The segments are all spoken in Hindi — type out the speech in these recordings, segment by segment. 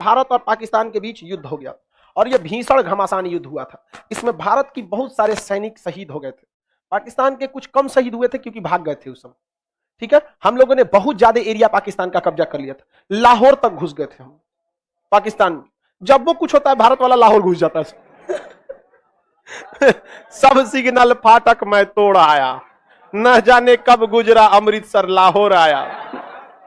भारत और पाकिस्तान के बीच युद्ध हो गया और यह भीषण घमासान युद्ध हुआ था। इसमें भारत की बहुत सारे सैनिक शहीद हो गए थे, पाकिस्तान के कुछ कम शहीद हुए थे क्योंकि भाग गए थे उस समय। ठीक है, हम लोगों ने बहुत ज्यादा एरिया पाकिस्तान का कब्जा कर लिया था, लाहौर तक घुस गए थे हम पाकिस्तान में। जब वो कुछ होता है भारत वाला लाहौर घुस जाता है। सब सिग्नल फाटक मैं तोड़ आया, न जाने कब गुजरा अमृतसर लाहौर आया।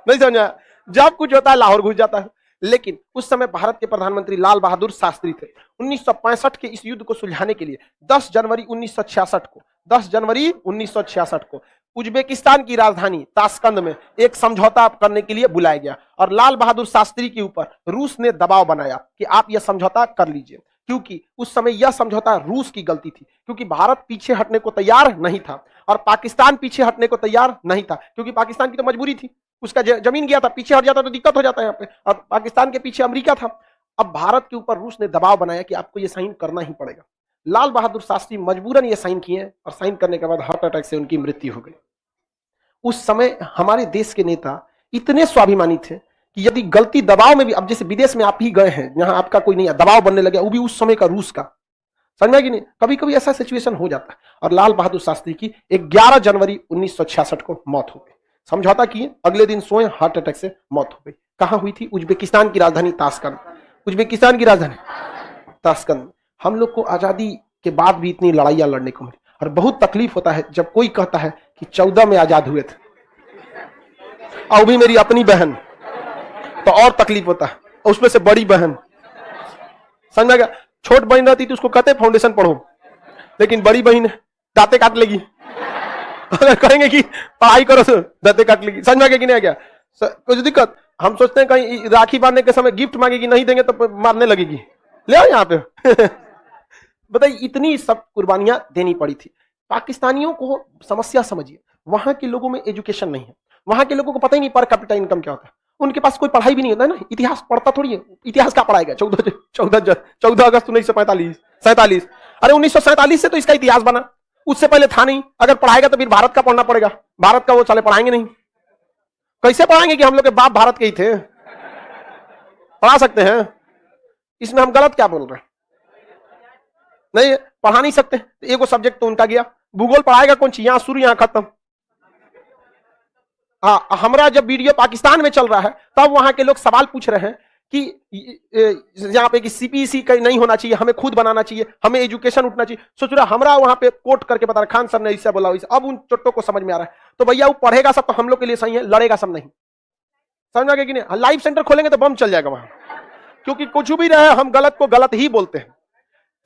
नहीं समझा? जब कुछ होता है लाहौर घुस जाता है। लेकिन उस समय भारत के प्रधानमंत्री लाल बहादुर शास्त्री थे। 1965 के इस युद्ध को सुलझाने के लिए 10 जनवरी 1966 को उज्बेकिस्तान की राजधानी ताशकंद में एक समझौता करने के लिए बुलाया गया और लाल बहादुर शास्त्री के ऊपर रूस ने दबाव बनाया कि आप यह समझौता कर लीजिए, क्योंकि उस समय यह समझौता रूस की गलती थी, क्योंकि भारत पीछे हटने को तैयार नहीं था और पाकिस्तान पीछे हटने को तैयार नहीं था, क्योंकि पाकिस्तान की तो मजबूरी थी, उसका जमीन गया था, पीछे हट जाता तो दिक्कत हो जाता है यहाँ पे। और पाकिस्तान के पीछे अमेरिका था। अब भारत के ऊपर रूस ने दबाव बनाया कि आपको ये साइन करना ही पड़ेगा। लाल बहादुर शास्त्री मजबूरन ये साइन किए और साइन करने के बाद हार्ट अटैक से उनकी मृत्यु हो गई। उस समय हमारे देश के नेता इतने स्वाभिमानी थे कि यदि गलती दबाव में भी, अब जैसे विदेश में आप ही गए हैं, यहाँ आपका कोई नहीं है, दबाव बनने लगे, वो भी उस समय का रूस का, समझ में कि नहीं, कभी कभी ऐसा सिचुएशन हो जाता है। और लाल बहादुर शास्त्री की 11 जनवरी 1966 को मौत हो गई। समझौता किए, अगले दिन सोए, हार्ट अटैक से मौत हो गई। कहां हुई थी? उज्बेकिस्तान की राजधानी ताशकंद। उज्बेकिस्तान की राजधानी ताशकंद। हम लोग को आजादी के बाद भी इतनी लड़ाइयां लड़ने को मिली और बहुत तकलीफ होता है जब कोई कहता है कि 14 में आजाद हुए थे और भी मेरी अपनी बहन, तो और तकलीफ होता है, उसमें से बड़ी बहन, समझ में गया? छोट बहन रहती तो उसको कहते फाउंडेशन पढ़ो, लेकिन बड़ी बहन दांते काट लेगी। अगर कहेंगे कि पढ़ाई करो तो दांते काट लेगी। समझ में गया कि नहीं? क्या कुछ दिक्कत? हम सोचते हैं कहीं राखी बांधने के समय गिफ्ट मांगेगी, नहीं देंगे तो मारने लगेगी, ले आओ यहाँ पे। बताइए, इतनी सब कुर्बानियां देनी पड़ी थी। पाकिस्तानियों को समस्या समझिए, वहां के लोगों में एजुकेशन नहीं है, वहां के लोगों को पता ही नहीं पर कैपिटा इनकम क्या होता है, उनके पास कोई पढ़ाई भी नहीं होता है ना, इतिहास पढ़ता थोड़ी है। इतिहास क्या पढ़ाएगा? 14 अगस्त 1947। अरे 1947 से तो इसका इतिहास बना, उससे पहले था नहीं। अगर पढ़ाएगा तो फिर भारत का पढ़ना पड़ेगा, भारत का वो साले पढ़ाएंगे नहीं। कैसे पढ़ाएंगे कि हम लोग के बाप भारत के ही थे? पढ़ा सकते हैं? इसमें हम गलत क्या बोल रहे हैं? नहीं, पढ़ा नहीं सकते। एगो सब्जेक्ट तो उनका गया। भूगोल पढ़ाएगा कौन सी? यहां शुरू यहां खत्म। हाँ, हमारा जब वीडियो पाकिस्तान में चल रहा है तब वहां के लोग सवाल पूछ रहे हैं कि यहाँ पे कि सीपीसी का नहीं होना चाहिए, हमें खुद बनाना चाहिए, हमें एजुकेशन उठना चाहिए। सोच रहा हमारा वहां पे कोट करके बता रहा, खान सर ने इससे बोला वैसे। अब उन चोटों को समझ में आ रहा है। तो भैया वो पढ़ेगा सब तो हम लोग के लिए सही है, लड़ेगा सब नहीं। समझ में आ गया कि नहीं? लाइव सेंटर खोलेंगे तो बम चल जाएगा वहां, क्योंकि कुछ भी रहे हम गलत को गलत ही बोलते हैं।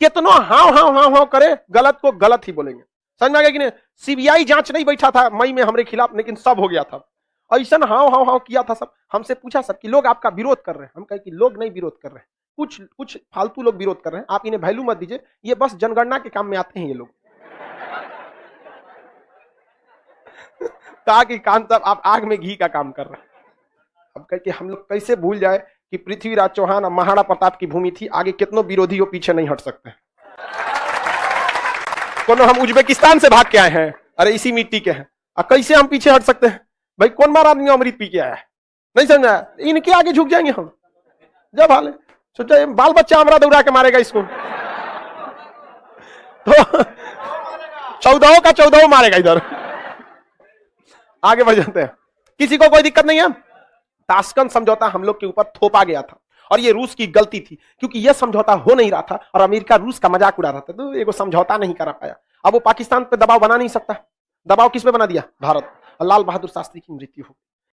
कितना हाँ हाँ हाँ हाँ करे, गलत को गलत ही बोलेंगे। समझ में आ गया कि नहीं? सीबीआई जांच नहीं बैठा था मई में हमारे खिलाफ, लेकिन सब हो गया था। ऐसा हाँ हाँ हाँ किया था सब। हमसे पूछा सब कि लोग आपका विरोध कर रहे हैं। हम कहे कि लोग नहीं विरोध कर रहे हैं, कुछ फालतू लोग विरोध कर रहे हैं, आप इन्हें वैल्यू मत दीजिए, ये बस जनगणना के काम में आते हैं ये लोग। कहा कि कान साहब आप आग में घी का काम कर रहे हैं। अब कह कि हम लोग कैसे भूल जाए कि पृथ्वीराज चौहान और महाराणा प्रताप की भूमि थी, आगे कितनों विरोधी हो पीछे नहीं हट सकते। कौन हम उज्बेकिस्तान से भाग के आए हैं, अरे इसी मिट्टी के हैं, कैसे हम पीछे हट सकते हैं? भाई कौन मारा आदमी अमृत पी के आया है? नहीं समझा? इनके आगे झुक जाएंगे हम? जब हाल सोचा बाल बच्चा हमरा दौड़ा के मारेगा इसको, तो 14 का 14 मारेगा इधर। आगे बढ़ जाते हैं, किसी को कोई दिक्कत नहीं है। ताशकंद समझौता हम लोग के ऊपर थोपा गया था और ये रूस की गलती थी, क्योंकि यह समझौता हो नहीं रहा था और अमेरिका रूस का मजाक उड़ा रहा था, तो ये समझौता नहीं कर पाया। अब वो पाकिस्तान पे दबाव बना नहीं सकता। दबाव किस पे बना दिया? भारत। और लाल बहादुर शास्त्री की मृत्यु हो।